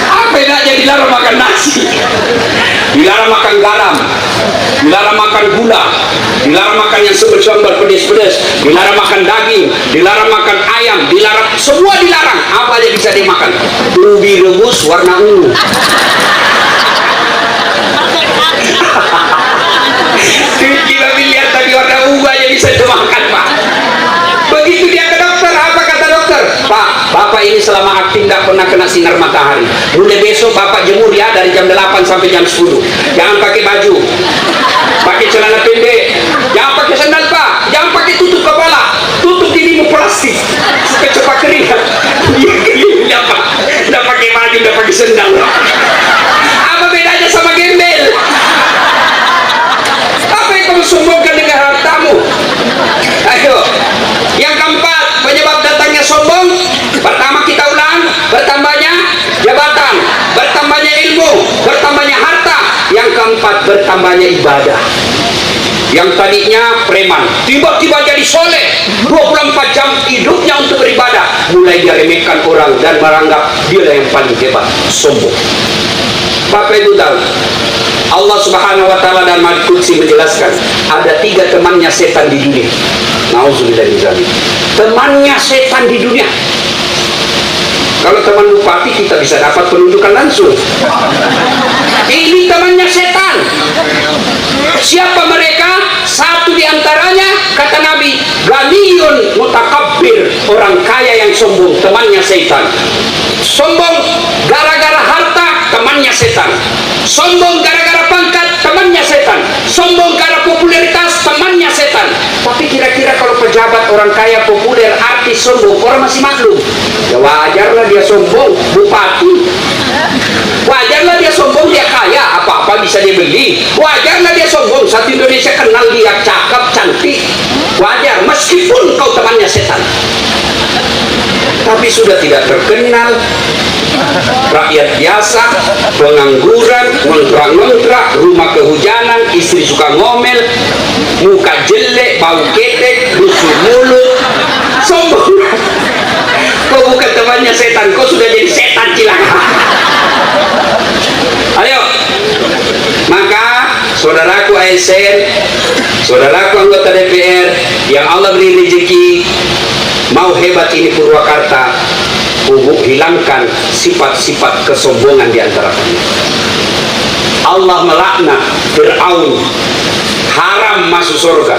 Speaker 1: Apa bedanya dilarang makan nasi? Dilarang makan garam, dilarang makan gula, dilarang makan yang sambal pedes-pedes, dilarang makan daging, dilarang makan ayam, dilarang, semua dilarang. Apa aja bisa dimakan? Ubi rebus warna ungu. Gila miliar tadi warna ungu aja bisa dimakan, Pak. Begitu dia ke dokter, apa kata dokter? Pak, Bapak ini selama aktif tidak pernah kena sinar matahari. Mulai besok Bapak jemur ya, dari jam 8 sampai jam 10. Jangan pakai baju, pakai celana pendek, jangan pakai sandal Pak, jangan pakai tutup kepala, tutup dirimu plastik supaya cepat kering. Dia kering Pak, tidak pakai baju, tidak pakai sandal. Apa bedanya sama gembel? Apa yang kamu sombongkan dengan hartamu? Ayo, yang keempat, penyebab datangnya sombong. Pertama, kita ulang, bertambahnya jabatan, bertambahnya ilmu, bertambahnya harta. Yang keempat, bertambahnya ibadah. Yang tadinya preman, tiba-tiba jadi soleh, 24 jam hidupnya untuk beribadah. Mulai dia remehkan orang dan meranggap dia yang paling hebat. Sombong. Bapak Ibu tahu, Allah Subhanahu wa Ta'ala dan Al Qudsi menjelaskan ada 3 temannya setan di dunia. Nauzubillah min dzalik. Temannya setan di dunia. Kalau teman bupati kita bisa dapat penunjukan langsung. Ini temannya setan. Siapa mereka? Satu di antaranya kata Nabi, ganiyun mutakabbir, orang kaya yang sombong, temannya setan. Sombong gara-gara harta, temannya setan. Sombong gara-gara pangkat, temannya setan. Sombong gara popularitas, temannya setan. Tapi kira-kira kalau pejabat, orang kaya, populer, artis sombong, orang masih maklum. Ya wajarlah dia sombong. Bupati, wajarlah dia sombong, dia kaya, apa-apa bisa dia beli. Wajarlah dia sombong, satu Indonesia kenal dia cakep, cantik. Wajar, meskipun kau temannya setan. Tapi sudah tidak terkenal, rakyat biasa, pengangguran, ngontrak-ngontrak, rumah kehujanan, istri suka ngomel, muka jelek, bau ketek, lusuh mulut, sombong. Kau bukan temannya setan, kau sudah jadi setan cilaka. Ayo, maka saudaraku ASN, saudaraku anggota DPR yang Allah beri rezeki, mau hebat ini Purwakarta, hilangkan sifat-sifat kesombongan di antara kalian. Allah melaknat Fir'aun, haram masuk surga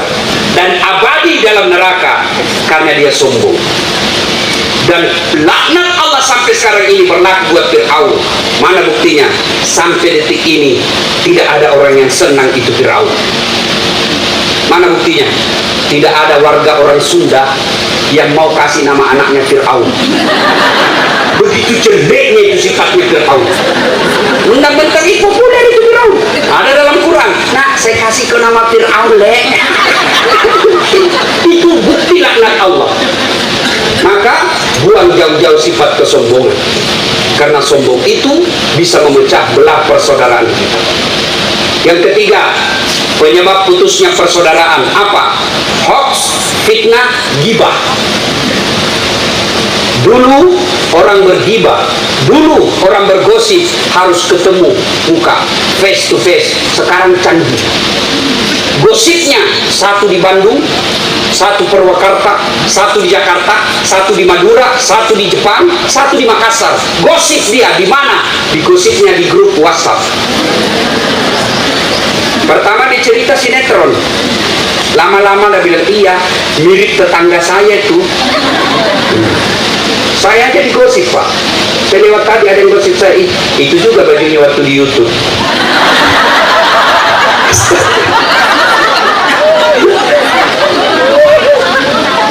Speaker 1: dan abadi dalam neraka karena dia sombong. Dan laknat Allah sampai sekarang ini berlaku buat Fir'aun. Mana buktinya? Sampai detik ini tidak ada orang yang senang itu Fir'aun. Mana buktinya? Tidak ada warga orang Sunda yang mau kasih nama anaknya Fir'aun. Begitu jeleknya itu sifatnya Fir'aun. Mentang-mentang itu populer itu Fir'aun. Ada dalam Quran. Nah, saya kasih ke nama Fir'aun, Le. Itu bukti laknat Allah. Maka buang jauh-jauh sifat kesombongan, karena sombong itu bisa memecah belah persaudaraan kita. Yang ketiga, penyebab putusnya persaudaraan apa? Hoax, fitnah, gibah. Dulu orang bergibah, dulu orang bergosip harus ketemu muka, face to face. Sekarang canggih. Gosipnya satu di Bandung, satu Purwakarta, satu di Jakarta, satu di Madura, satu di Jepang, satu di Makassar. Gosip dia di mana? Digosipnya di grup WhatsApp. Pertama dicerita sinetron, lama-lama dia bilang iya mirip tetangga saya itu. Saya aja digosip Pak. Saya lewat tadi ada yang gosip saya, itu juga bajunya waktu di YouTube.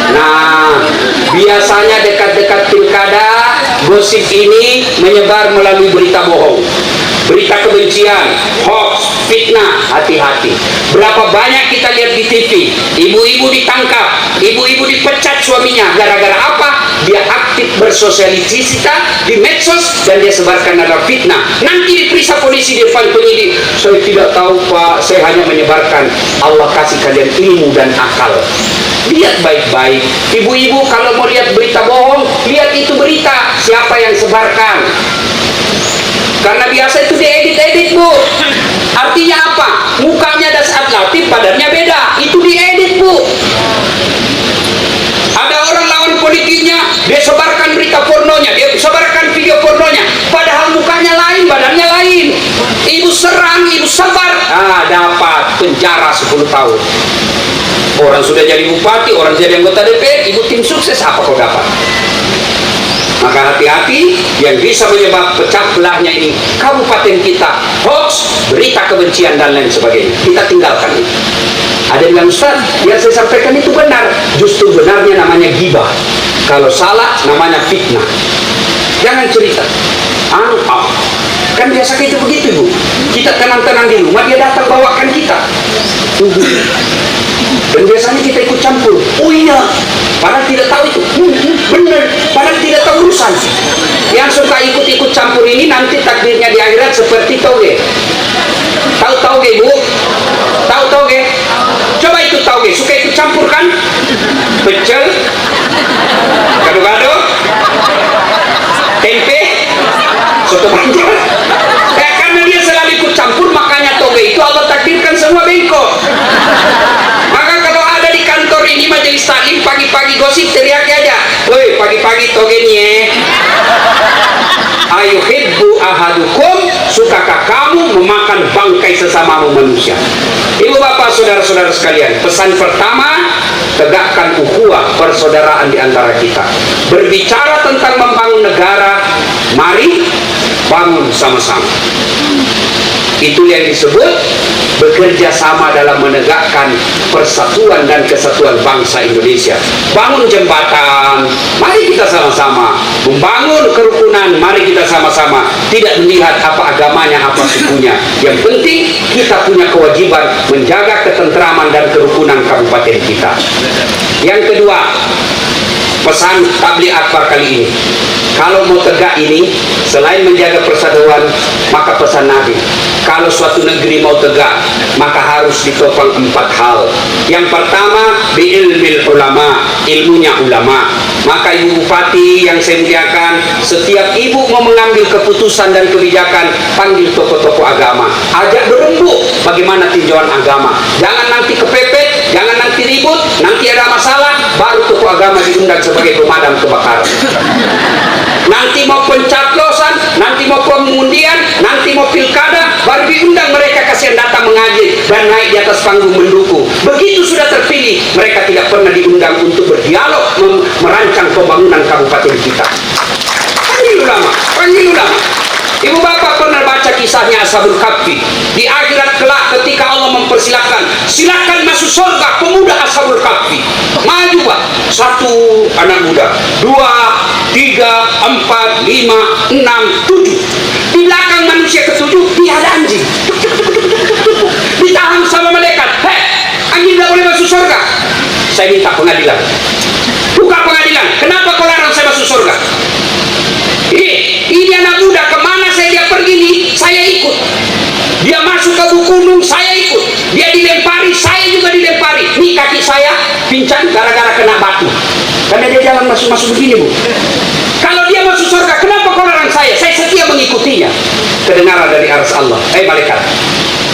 Speaker 1: Nah, biasanya dekat-dekat pilkada, gosip ini menyebar melalui berita bohong, berita kebencian, hoax, fitnah. Hati-hati. Berapa banyak kita lihat di TV, ibu-ibu ditangkap, ibu-ibu dipecat suaminya, gara-gara apa? Dia aktif bersosialisasi di medsos dan dia sebarkan adalah fitnah. Nanti diperiksa polisi di depan penyidik, saya tidak tahu Pak, saya hanya menyebarkan. Allah kasih kalian ilmu dan akal. Lihat baik-baik. Ibu-ibu kalau mau lihat berita bohong, lihat itu berita siapa yang sebarkan. Karena biasa itu diedit-edit Bu. Artinya apa? Mukanya Dasar Latif, badannya beda. Itu diedit Bu. Ada orang lawan politiknya, dia sebarkan berita pornonya, dia sebarkan video pornonya, padahal mukanya lain, badannya lain. Ibu serang, ibu sebar, dapat penjara 10 tahun. Orang sudah jadi bupati, orang jadi anggota DPR, ibu tim sukses, apa kau dapat? Maka hati-hati yang bisa menyebab pecah belahnya ini kabupaten kita, hoax, berita kebencian dan lain sebagainya. Kita tinggalkan itu. Ada yang bilang, Ustaz, yang saya sampaikan itu benar. Justru benarnya namanya gibah. Kalau salah namanya fitnah. Jangan cerita. Kan biasa itu begitu Bu. Kita tenang-tenang di rumah, dia datang bawakan kita. Dan biasanya kita ikut campur. Oh iya, padahal tidak tahu itu. Benar, padahal tidak tahu urusan. Yang suka ikut-ikut campur ini nanti takdirnya di akhirat seperti toge. Tahu toge Bu? Tahu toge? Coba itu toge, suka ikut campur kan? Pecel, gado-gado, tempe, soto banjar. Karena dia selalu ikut campur, makanya toge itu Allah takdirkan semua bengkok. Maka kalau ada di kantor ini majelis taklim pagi-pagi gosip, teriak aja, woi pagi-pagi togenya. Ayuhibbu ahadukum, sukakah kamu memakan bangkai sesamamu manusia? Ibu bapak saudara-saudara sekalian, pesan pertama, tegakkan ukhuwah persaudaraan di antara kita. Berbicara tentang membangun negara, mari bangun sama-sama. Itu yang disebut bekerja sama dalam menegakkan persatuan dan kesatuan bangsa Indonesia. Bangun jembatan, mari kita sama-sama. Membangun kerukunan, mari kita sama-sama. Tidak melihat apa agamanya, apa sukunya. Yang penting kita punya kewajiban menjaga ketentraman dan kerukunan kabupaten kita. Yang kedua, pesan tabligh akbar kali ini. Kalau mau tegak ini, selain menjaga persatuan, maka pesan Nabi, kalau suatu negeri mau tegak, maka harus ditopang 4 hal. Yang pertama, bi'ilmil ulama, ilmunya ulama. Maka Ibu Bupati yang saya muliakan, setiap ibu mau mengambil keputusan dan kebijakan, panggil tokoh-tokoh agama, ajak berembuk bagaimana tinjauan agama. Jangan nanti kepepet, jangan nanti ribut, nanti ada masalah, baru tokoh agama diundang sebagai pemadam kebakaran. Nanti mau pencaplosan, nanti mau pengundian, nanti mau pilkada, baru diundang mereka, kasihan datang mengaji dan naik di atas panggung mendukung. Begitu sudah terpilih, mereka tidak pernah diundang untuk berdialog merancang pembangunan kabupaten kita. Panggil ulama, panggil ulama. Ibu bapak pernah baca kisahnya Ashabul Kahfi. Di akhirat kelak ketika Allah mempersilahkan, silakan masuk surga pemuda Ashabul Kahfi. Maju pak, 1 anak muda, 2, 3, 4, 5, 6, 7. Di belakang manusia ke-7 dia ada anjing. Ditahan sama malaikat. Hei, anjing tidak boleh masuk surga. Saya minta pengadilan. Buka pengadilan. Kenapa kau larang saya masuk surga? Ini anak muda, kemana saya dia pergi nih, saya ikut. Dia masuk ke gunung, saya ikut. Dia dilempari, saya juga dilempari. Nih kaki saya pincang gara-gara kena batu. Karena dia jalan masuk-masuk begini, Bu. Kalau dia masuk surga, kenapa kau larang saya? Saya setia mengikutinya. Kedengaran dari arsy Allah, malaikat,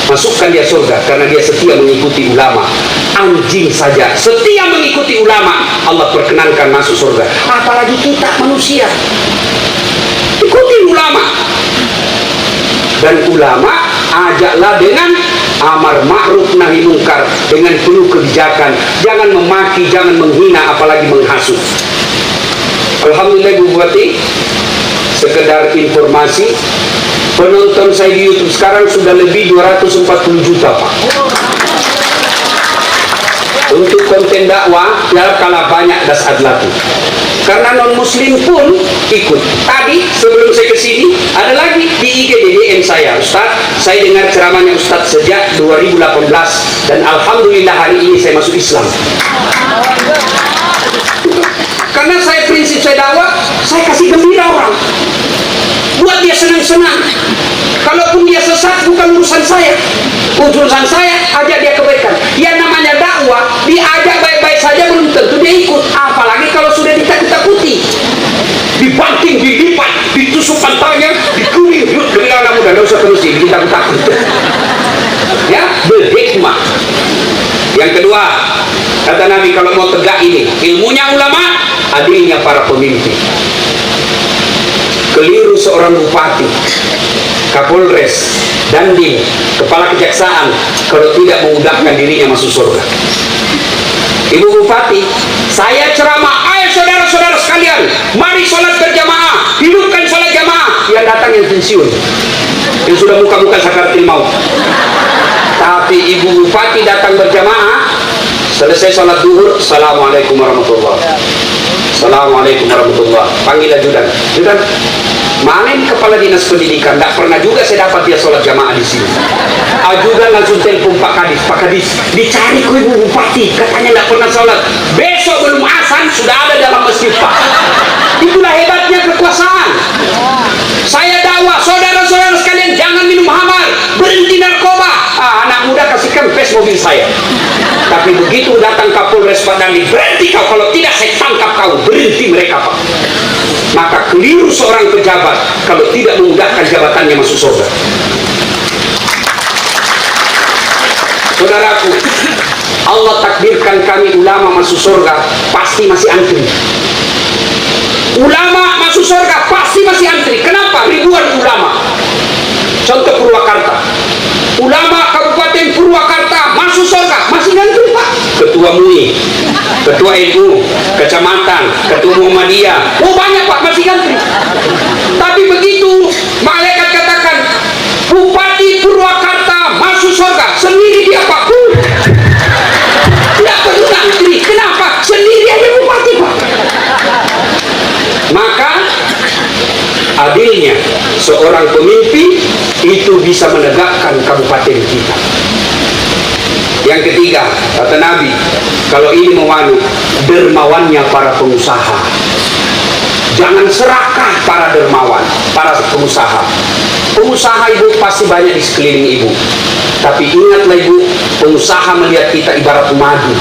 Speaker 1: masukkan dia surga karena dia setia mengikuti ulama. Anjing saja setia mengikuti ulama, Allah perkenankan masuk surga. Apalagi kita manusia. Ikuti ulama. Dan ulama ajaklah dengan amar ma'ruf nahi mungkar, dengan penuh kebijakan. Jangan memaki, jangan menghina, apalagi menghasut. Alhamdulillah Bu Bupati, sekedar informasi, penonton saya di YouTube sekarang sudah lebih 240 juta Pak. Untuk konten dakwah ya kalah banyak das adlatu. Karena non muslim pun ikut. Tadi sebelum saya kesini ada lagi di IG DDM saya, Ustaz, saya dengar ceramahnya Ustaz sejak 2018 dan alhamdulillah hari ini saya masuk Islam. Karena saya prinsip saya dakwah, saya kasih gembira orang, buat dia senang-senang. Kalaupun dia sesat bukan urusan saya, urusan saya ajak dia kebaikan. Yang namanya dakwah, diajak baik-baik saja belum tentu dia ikut. Apalagi kalau sudah ditakut-takuti, dibanting, dilipat, ditusuk pantalnya, dikuning, demi anak muda, tidak usah terus ditakut-takut. Ya, berhikmah. Yang kedua, kata Nabi, kalau mau tegak ini, ilmunya ulama, adilnya para pemimpin. Keliru seorang bupati, Kapolres, Dandim, kepala kejaksaan kalau tidak mengudahkan dirinya masuk surga. Ibu Bupati, saya ceramah, ayo saudara-saudara sekalian, mari sholat berjamaah, hidupkan sholat jamaah. Yang datang yang pensiun, yang sudah muka-muka sakaratul maut. Tapi Ibu Bupati datang berjamaah, selesai sholat duhur, Assalamualaikum warahmatullahi. Assalamualaikum warahmatullahi. Panggil ajudan, ajudan, mana ini kepala dinas pendidikan? Tidak pernah juga saya dapat dia sholat jamaah di sini. Ajudan langsung telepon Pak Kadis, Pak Kadis, dicari ke Ibu Bupati, katanya tidak pernah sholat. Besok belum azan sudah ada dalam masjid Pak. Itulah hebatnya kekuasaan. Saya dakwah, saudara-saudara sekalian, jangan minum hamar, berhenti narkoba. Anak muda kasihkan pes mobil saya. Tapi begitu datang Kapolres Pak Dandi, berhenti kau, kalau tidak saya tangkap kau. Berhenti mereka Pak. Maka keliru seorang pejabat kalau tidak memudahkan jabatannya masuk surga. Saudaraku, Allah takdirkan kami ulama masuk surga, pasti masih antri. Ulama masuk surga pasti masih antri. Kenapa? Ribuan ulama. Contoh Purwakarta, ulama Kabupaten Purwakarta masuk surga masih antri Pak. Ketua MUI, Ketua NU, Kecamatan, Ketua Muhammadiyah, oh banyak Pak masih antri. Tapi begitu malaikat katakan Bupati Purwakarta masuk surga, sendiri dia Pak. Tidak perlu antri. Kenapa? Sendiri aja Bupati Pak. Maka adilnya seorang pemimpin itu bisa menegakkan kabupaten kita. Yang ketiga, kata Nabi, kalau ini mewanu, dermawannya para pengusaha. Jangan serakah para dermawan, para pengusaha. Pengusaha ibu pasti banyak di sekeliling ibu. Tapi ingatlah ibu, pengusaha melihat kita ibarat madu.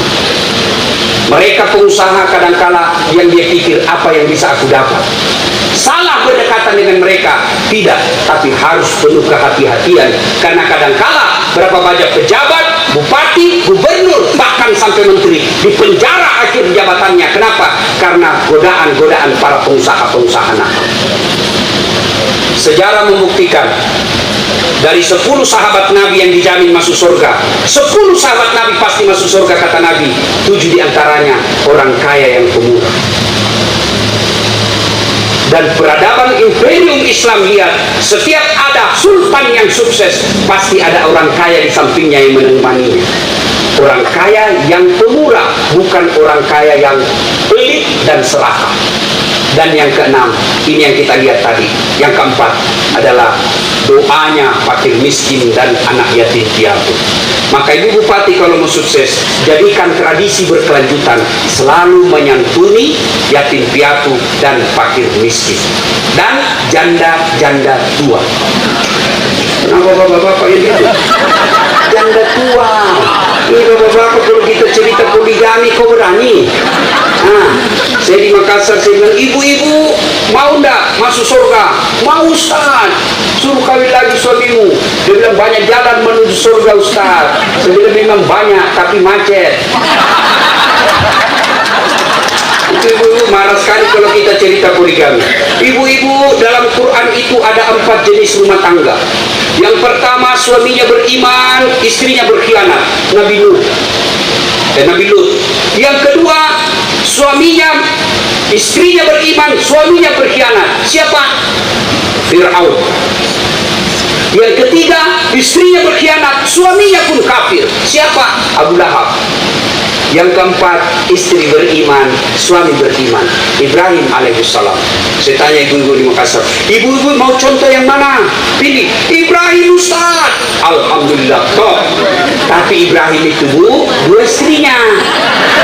Speaker 1: Mereka pengusaha kadangkala yang dia pikir apa yang bisa aku dapat. Salah berdekatan dengan mereka, tidak, tapi harus penuh kehati-hatian. Karena kadangkala berapa banyak pejabat, bupati, gubernur, bahkan sampai menteri di penjara akhir jabatannya. Kenapa? Karena godaan-godaan para pengusaha-pengusaha nakal. Sejarah membuktikan dari 10 sahabat Nabi yang dijamin masuk surga, 10 sahabat Nabi pasti masuk surga kata Nabi. 7 diantaranya orang kaya yang pemurah. Dan peradaban imperium Islam lihat, setiap ada sultan yang sukses, pasti ada orang kaya di sampingnya yang menemaninya. Orang kaya yang pemurah, bukan orang kaya yang pelit dan serakah. Dan yang keenam, ini yang kita lihat tadi. Yang keempat adalah doanya fakir miskin dan anak yatim piatu. Maka ibu bupati kalau mau sukses, jadikan tradisi berkelanjutan, selalu menyantuni yatim piatu dan fakir miskin dan janda-janda tua. Kenapa bapak-bapak yang gitu? Janda tua. Ini bapak-bapak kalau kita cerita poligami kau berani? Saya di Makassar, saya bilang, ibu-ibu mau ndak masuk surga? Mau Ustaz, suruh kawin lagi suamimu. Dia bilang banyak jalan menuju surga Ustaz. Saya bilang memang banyak tapi macet. Ibu-ibu marah sekali kalau kita cerita poligami. Ibu-ibu, dalam Quran itu ada 4 jenis rumah tangga. Yang pertama, suaminya beriman, istrinya berkhianat. Nabi Nuh dan Nabi Lut. Yang kedua, suaminya, istrinya beriman, suaminya berkhianat. Siapa? Fir'aun. Yang ketiga, istrinya berkhianat, suaminya pun kafir. Siapa? Abu Lahab. Yang keempat, istri beriman, suami beriman. Ibrahim alaihissalam. Saya tanya ibu-ibu di Makassar, ibu-ibu mau contoh yang mana? Pilih Ibrahim Ustaz. Alhamdulillah, top. Tapi Ibrahim itu dua istrinya.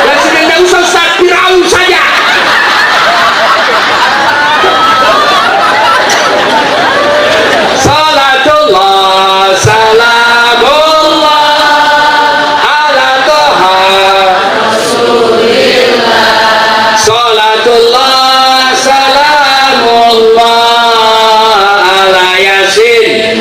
Speaker 1: Dan sedang usah Ustaz, Fir'aun saja. Salatullah, salamullah ala Toha. Salatullah, salamullah ala Yasin.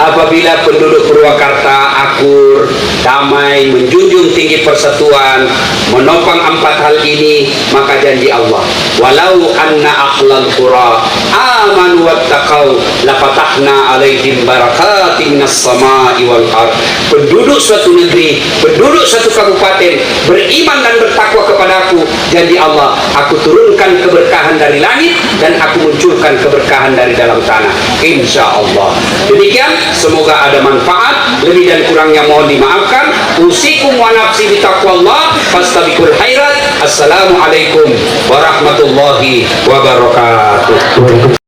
Speaker 1: Apabila penduduk Purwakarta akur, damai, menjunjung tinggi persatuan, menopang 4 hal ini, maka janji Allah, walau anna ahlal qura amanu wattaqau lafatahna alaihim barakatin minas samai wal ard. Penduduk suatu negeri, penduduk suatu kabupaten beriman dan bertakwa kepadaku, janji Allah, aku turunkan keberkahan dari langit dan aku munculkan keberkahan dari dalam tanah, insya Allah. Demikian, semoga ada manfaat. Lebih dan kurangnya mohon dimaafkan. Usikum wa nafsi bitaqwallah fastabiqul khairat. Assalamualaikum warahmatullahi wabarakatuh.